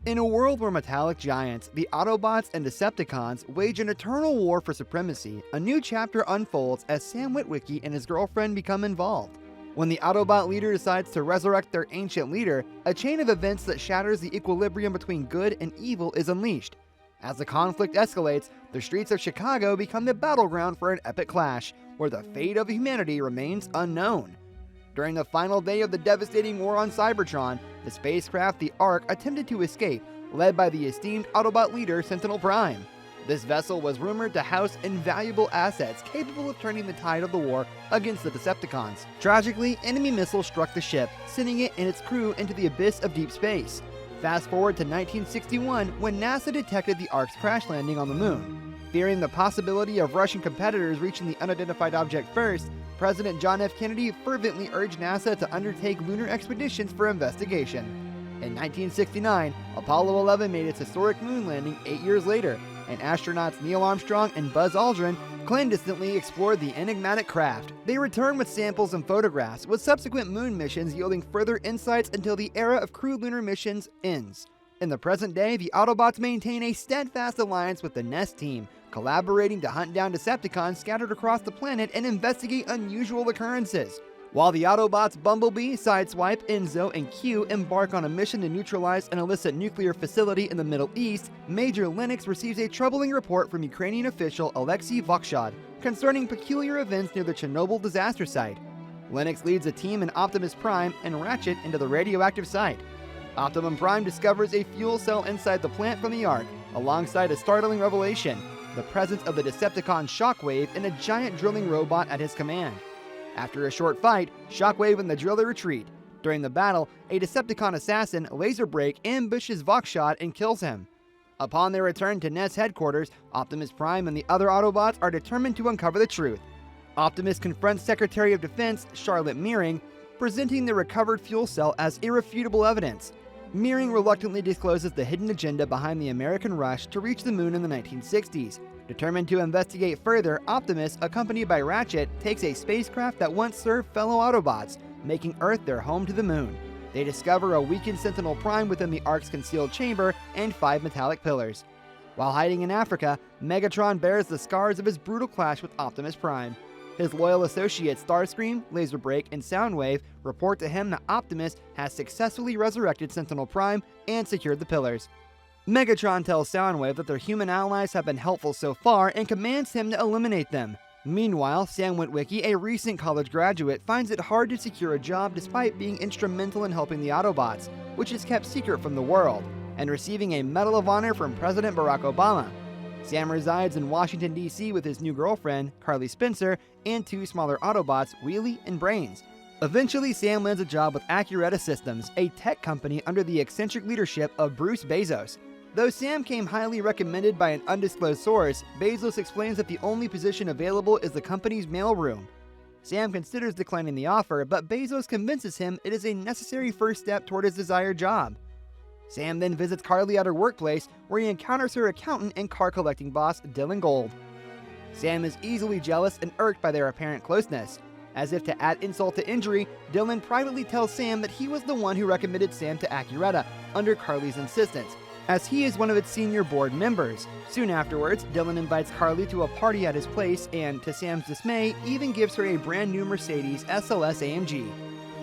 In a world where metallic giants, the Autobots and Decepticons wage an eternal war for supremacy, a new chapter unfolds as Sam Witwicky and his girlfriend become involved. When the Autobot leader decides to resurrect their ancient leader, a chain of events that shatters the equilibrium between good and evil is unleashed. As the conflict escalates, the streets of Chicago become the battleground for an epic clash, where the fate of humanity remains unknown. During the final day of the devastating war on Cybertron, the spacecraft the Ark attempted to escape, led by the esteemed Autobot leader Sentinel Prime. This vessel was rumored to house invaluable assets capable of turning the tide of the war against the Decepticons. Tragically, enemy missiles struck the ship, sending it and its crew into the abyss of deep space. Fast forward to 1961, when NASA detected the Ark's crash landing on the moon. Fearing the possibility of Russian competitors reaching the unidentified object first, President John F. Kennedy fervently urged NASA to undertake lunar expeditions for investigation. In 1969, Apollo 11 made its historic moon landing 8 years later, and astronauts Neil Armstrong and Buzz Aldrin clandestinely explored the enigmatic craft. They returned with samples and photographs, with subsequent moon missions yielding further insights until the era of crewed lunar missions ends. In the present day, the Autobots maintain a steadfast alliance with the Nest team, collaborating to hunt down Decepticons scattered across the planet and investigate unusual occurrences. While the Autobots Bumblebee, Sideswipe, Enzo, and Q embark on a mission to neutralize an illicit nuclear facility in the Middle East, Major Lennox receives a troubling report from Ukrainian official Alexei Vokshad concerning peculiar events near the Chernobyl disaster site. Lennox leads a team in Optimus Prime and Ratchet into the radioactive site. Optimus Prime discovers a fuel cell inside the plant from the Ark, alongside a startling revelation: the presence of the Decepticon Shockwave and a giant drilling robot at his command. After a short fight, Shockwave and the driller retreat. During the battle, a Decepticon assassin, Laserbreak, ambushes Vokshad and kills him. Upon their return to Nest headquarters, Optimus Prime and the other Autobots are determined to uncover the truth. Optimus confronts Secretary of Defense Charlotte Meering, presenting the recovered fuel cell as irrefutable evidence. Meering reluctantly discloses the hidden agenda behind the American rush to reach the moon in the 1960s. Determined to investigate further, Optimus, accompanied by Ratchet, takes a spacecraft that once served fellow Autobots, making Earth their home to the moon. They discover a weakened Sentinel Prime within the Ark's concealed chamber and 5 metallic pillars. While hiding in Africa, Megatron bears the scars of his brutal clash with Optimus Prime. His loyal associates Starscream, Laserbreak, and Soundwave report to him that Optimus has successfully resurrected Sentinel Prime and secured the pillars. Megatron tells Soundwave that their human allies have been helpful so far and commands him to eliminate them. Meanwhile, Sam Witwicky, a recent college graduate, finds it hard to secure a job despite being instrumental in helping the Autobots, which is kept secret from the world, and receiving a Medal of Honor from President Barack Obama. Sam resides in Washington, D.C. with his new girlfriend, Carly Spencer, and 2 smaller Autobots, Wheelie and Brains. Eventually, Sam lands a job with Accurata Systems, a tech company under the eccentric leadership of Bruce Bezos. Though Sam came highly recommended by an undisclosed source, Bezos explains that the only position available is the company's mailroom. Sam considers declining the offer, but Bezos convinces him it is a necessary first step toward his desired job. Sam then visits Carly at her workplace, where he encounters her accountant and car-collecting boss, Dylan Gold. Sam is easily jealous and irked by their apparent closeness. As if to add insult to injury, Dylan privately tells Sam that he was the one who recommended Sam to Accurata, under Carly's insistence, as he is one of its senior board members. Soon afterwards, Dylan invites Carly to a party at his place and, to Sam's dismay, even gives her a brand new Mercedes SLS AMG.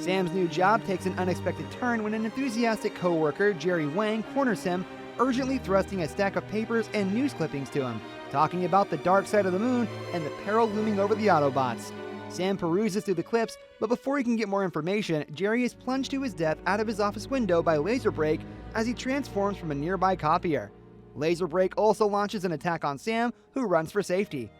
Sam's new job takes an unexpected turn when an enthusiastic co-worker, Jerry Wang, corners him, urgently thrusting a stack of papers and news clippings to him, talking about the dark side of the moon and the peril looming over the Autobots. Sam peruses through the clips, but before he can get more information, Jerry is plunged to his death out of his office window by Laserbreak as he transforms from a nearby copier. Laserbreak also launches an attack on Sam, who runs for safety.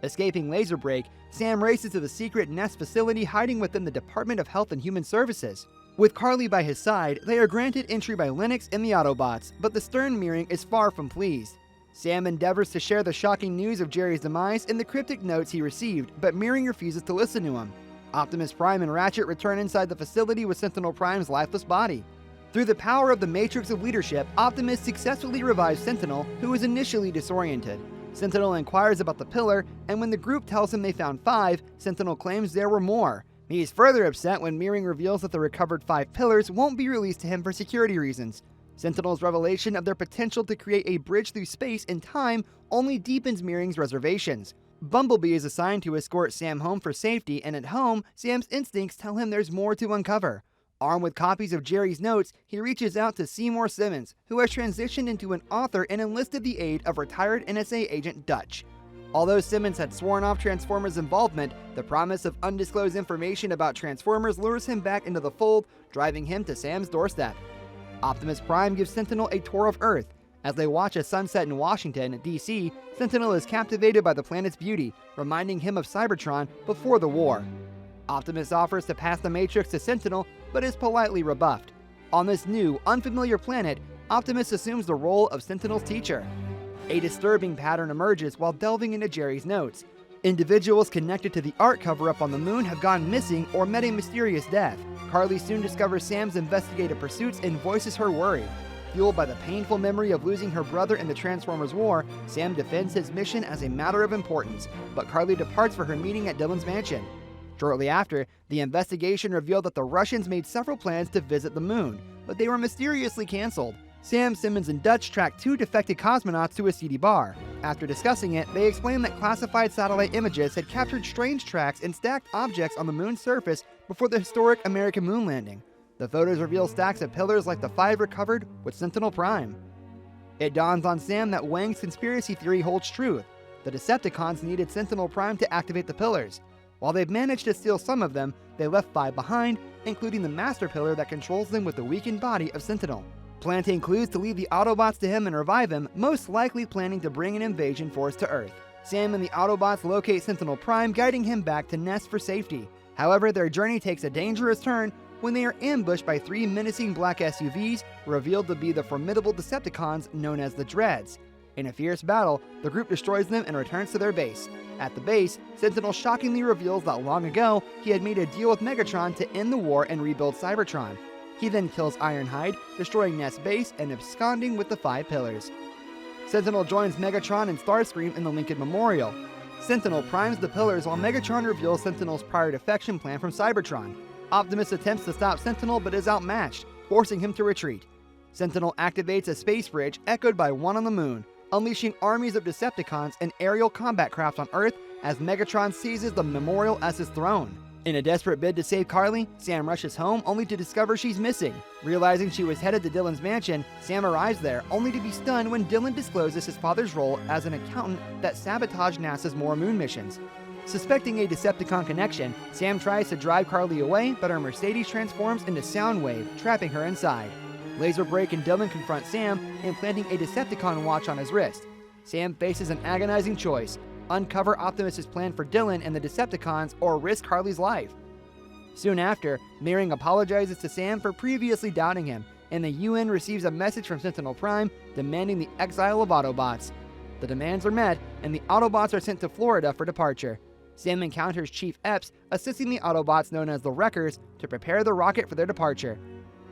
Escaping Laserbreak, Sam races to the secret Nest facility hiding within the Department of Health and Human Services. With Carly by his side, they are granted entry by Lennox and the Autobots, but the stern Meering is far from pleased. Sam endeavors to share the shocking news of Jerry's demise in the cryptic notes he received, but Meering refuses to listen to him. Optimus Prime and Ratchet return inside the facility with Sentinel Prime's lifeless body. Through the power of the Matrix of Leadership, Optimus successfully revives Sentinel, who was initially disoriented. Sentinel inquires about the pillar, and when the group tells him they found 5, Sentinel claims there were more. He is further upset when Meering reveals that the recovered 5 pillars won't be released to him for security reasons. Sentinel's revelation of their potential to create a bridge through space and time only deepens Mearing's reservations. Bumblebee is assigned to escort Sam home for safety, and at home, Sam's instincts tell him there's more to uncover. Armed with copies of Jerry's notes, he reaches out to Seymour Simmons, who has transitioned into an author and enlisted the aid of retired NSA agent Dutch. Although Simmons had sworn off Transformers' involvement, the promise of undisclosed information about Transformers lures him back into the fold, driving him to Sam's doorstep. Optimus Prime gives Sentinel a tour of Earth. As they watch a sunset in Washington, D.C., Sentinel is captivated by the planet's beauty, reminding him of Cybertron before the war. Optimus offers to pass the Matrix to Sentinel, but is politely rebuffed. On this new, unfamiliar planet, Optimus assumes the role of Sentinel's teacher. A disturbing pattern emerges while delving into Jerry's notes. Individuals connected to the art cover-up on the moon have gone missing or met a mysterious death. Carly soon discovers Sam's investigative pursuits and voices her worry. Fueled by the painful memory of losing her brother in the Transformers War, Sam defends his mission as a matter of importance, but Carly departs for her meeting at Dylan's mansion. Shortly after, the investigation revealed that the Russians made several plans to visit the moon, but they were mysteriously canceled. Sam, Simmons, and Dutch track 2 defected cosmonauts to a seedy bar. After discussing it, they explained that classified satellite images had captured strange tracks and stacked objects on the moon's surface before the historic American moon landing. The photos reveal stacks of pillars like the 5 recovered with Sentinel Prime. It dawns on Sam that Wang's conspiracy theory holds truth. The Decepticons needed Sentinel Prime to activate the pillars. While they've managed to steal some of them, they left 5 behind, including the master pillar that controls them with the weakened body of Sentinel. Planting clues to lead the Autobots to him and revive him, most likely planning to bring an invasion force to Earth. Sam and the Autobots locate Sentinel Prime, guiding him back to Nest for safety. However, their journey takes a dangerous turn when they are ambushed by 3 menacing black SUVs, revealed to be the formidable Decepticons known as the Dreads. In a fierce battle, the group destroys them and returns to their base. At the base, Sentinel shockingly reveals that long ago, he had made a deal with Megatron to end the war and rebuild Cybertron. He then kills Ironhide, destroying Nest's base and absconding with the 5 pillars. Sentinel joins Megatron and Starscream in the Lincoln Memorial. Sentinel primes the pillars while Megatron reveals Sentinel's prior defection plan from Cybertron. Optimus attempts to stop Sentinel but is outmatched, forcing him to retreat. Sentinel activates a space bridge echoed by one on the moon, unleashing armies of Decepticons and aerial combat craft on Earth as Megatron seizes the memorial as his throne. In a desperate bid to save Carly, Sam rushes home only to discover she's missing. Realizing she was headed to Dylan's mansion, Sam arrives there only to be stunned when Dylan discloses his father's role as an accountant that sabotaged NASA's more moon missions. Suspecting a Decepticon connection, Sam tries to drive Carly away, but her Mercedes transforms into Soundwave, trapping her inside. Laser Break and Dylan confront Sam, implanting a Decepticon watch on his wrist. Sam faces an agonizing choice: uncover Optimus' plan for Dylan and the Decepticons, or risk Carly's life. Soon after, Mearing apologizes to Sam for previously doubting him, and the UN receives a message from Sentinel Prime demanding the exile of Autobots. The demands are met, and the Autobots are sent to Florida for departure. Sam encounters Chief Epps, assisting the Autobots known as the Wreckers to prepare the rocket for their departure.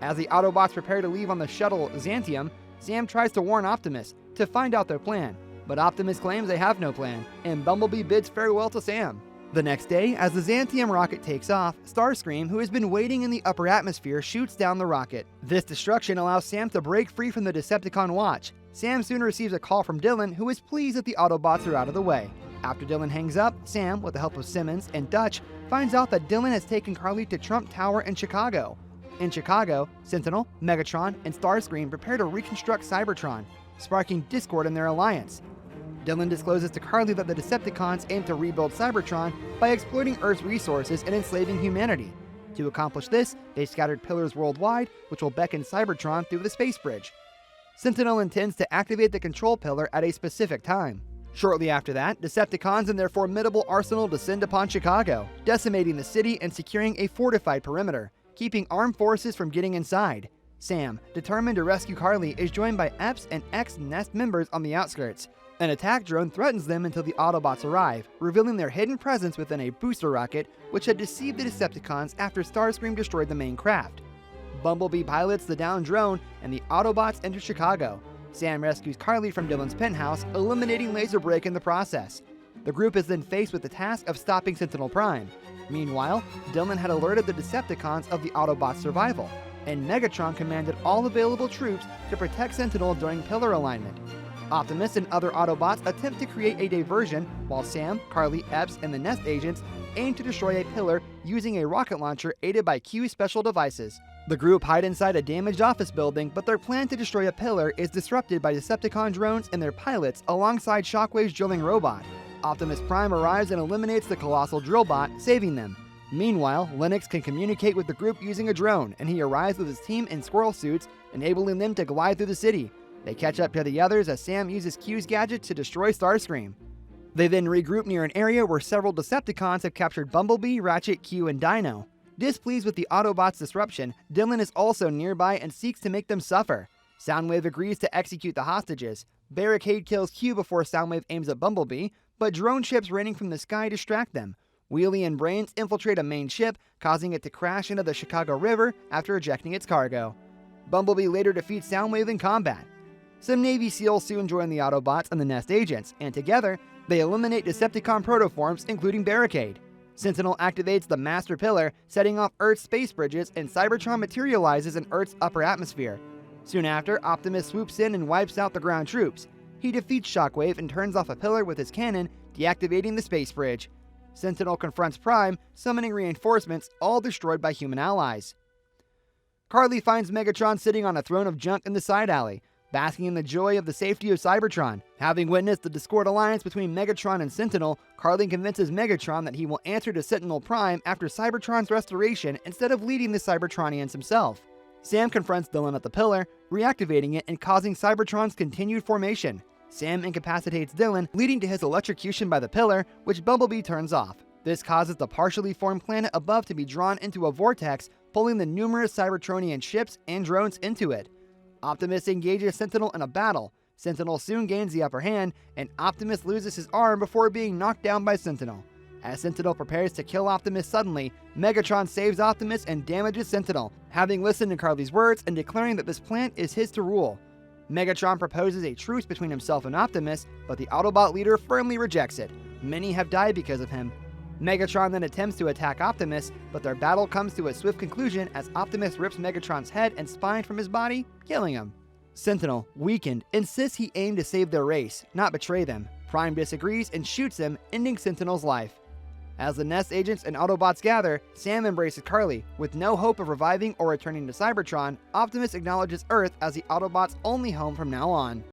As the Autobots prepare to leave on the shuttle Xantium, Sam tries to warn Optimus to find out their plan, but Optimus claims they have no plan, and Bumblebee bids farewell to Sam. The next day, as the Xantium rocket takes off, Starscream, who has been waiting in the upper atmosphere, shoots down the rocket. This destruction allows Sam to break free from the Decepticon watch. Sam soon receives a call from Dylan, who is pleased that the Autobots are out of the way. After Dylan hangs up, Sam, with the help of Simmons and Dutch, finds out that Dylan has taken Carly to Trump Tower in Chicago. In Chicago, Sentinel, Megatron, and Starscream prepare to reconstruct Cybertron, sparking discord in their alliance. Dylan discloses to Carly that the Decepticons aim to rebuild Cybertron by exploiting Earth's resources and enslaving humanity. To accomplish this, they scattered pillars worldwide, which will beckon Cybertron through the space bridge. Sentinel intends to activate the control pillar at a specific time. Shortly after that, Decepticons and their formidable arsenal descend upon Chicago, decimating the city and securing a fortified perimeter, keeping armed forces from getting inside. Sam, determined to rescue Carly, is joined by Epps and ex-Nest members on the outskirts. An attack drone threatens them until the Autobots arrive, revealing their hidden presence within a booster rocket which had deceived the Decepticons after Starscream destroyed the main craft. Bumblebee pilots the downed drone, and the Autobots enter Chicago. Sam rescues Carly from Dylan's penthouse, eliminating Laser Break in the process. The group is then faced with the task of stopping Sentinel Prime. Meanwhile, Dylan had alerted the Decepticons of the Autobots' survival. and Megatron commanded all available troops to protect Sentinel during pillar alignment. Optimus and other Autobots attempt to create a diversion, while Sam, Carly, Epps, and the Nest agents aim to destroy a pillar using a rocket launcher aided by Q's special devices. The group hide inside a damaged office building, but their plan to destroy a pillar is disrupted by Decepticon drones and their pilots alongside Shockwave's drilling robot. Optimus Prime arrives and eliminates the colossal drill bot, saving them. Meanwhile, Lennox can communicate with the group using a drone, and he arrives with his team in squirrel suits, enabling them to glide through the city. They catch up to the others as Sam uses Q's gadget to destroy Starscream. They then regroup near an area where several Decepticons have captured Bumblebee, Ratchet, Q, and Dino. Displeased with the Autobots' disruption, Dylan is also nearby and seeks to make them suffer. Soundwave agrees to execute the hostages. Barricade kills Q before Soundwave aims at Bumblebee, but drone ships raining from the sky distract them. Wheelie and Brains infiltrate a main ship, causing it to crash into the Chicago River after ejecting its cargo. Bumblebee later defeats Soundwave in combat. Some Navy SEALs soon join the Autobots and the Nest agents, and together, they eliminate Decepticon protoforms, including Barricade. Sentinel activates the Master Pillar, setting off Earth's space bridges, and Cybertron materializes in Earth's upper atmosphere. Soon after, Optimus swoops in and wipes out the ground troops. He defeats Shockwave and turns off a pillar with his cannon, deactivating the space bridge. Sentinel confronts Prime, summoning reinforcements, all destroyed by human allies. Carly finds Megatron sitting on a throne of junk in the side alley, basking in the joy of the safety of Cybertron. Having witnessed the discord alliance between Megatron and Sentinel, Carly convinces Megatron that he will answer to Sentinel Prime after Cybertron's restoration instead of leading the Cybertronians himself. Sam confronts Dylan at the pillar, reactivating it and causing Cybertron's continued formation. Sam incapacitates Dylan, leading to his electrocution by the pillar, which Bumblebee turns off. This causes the partially formed planet above to be drawn into a vortex, pulling the numerous Cybertronian ships and drones into it. Optimus engages Sentinel in a battle. Sentinel soon gains the upper hand, and Optimus loses his arm before being knocked down by Sentinel. As Sentinel prepares to kill Optimus suddenly, Megatron saves Optimus and damages Sentinel, having listened to Carly's words and declaring that this planet is his to rule. Megatron proposes a truce between himself and Optimus, but the Autobot leader firmly rejects it. Many have died because of him. Megatron then attempts to attack Optimus, but their battle comes to a swift conclusion as Optimus rips Megatron's head and spine from his body, killing him. Sentinel, weakened, insists he aimed to save their race, not betray them. Prime disagrees and shoots him, ending Sentinel's life. As the Nest agents and Autobots gather, Sam embraces Carly. With no hope of reviving or returning to Cybertron, Optimus acknowledges Earth as the Autobots' only home from now on.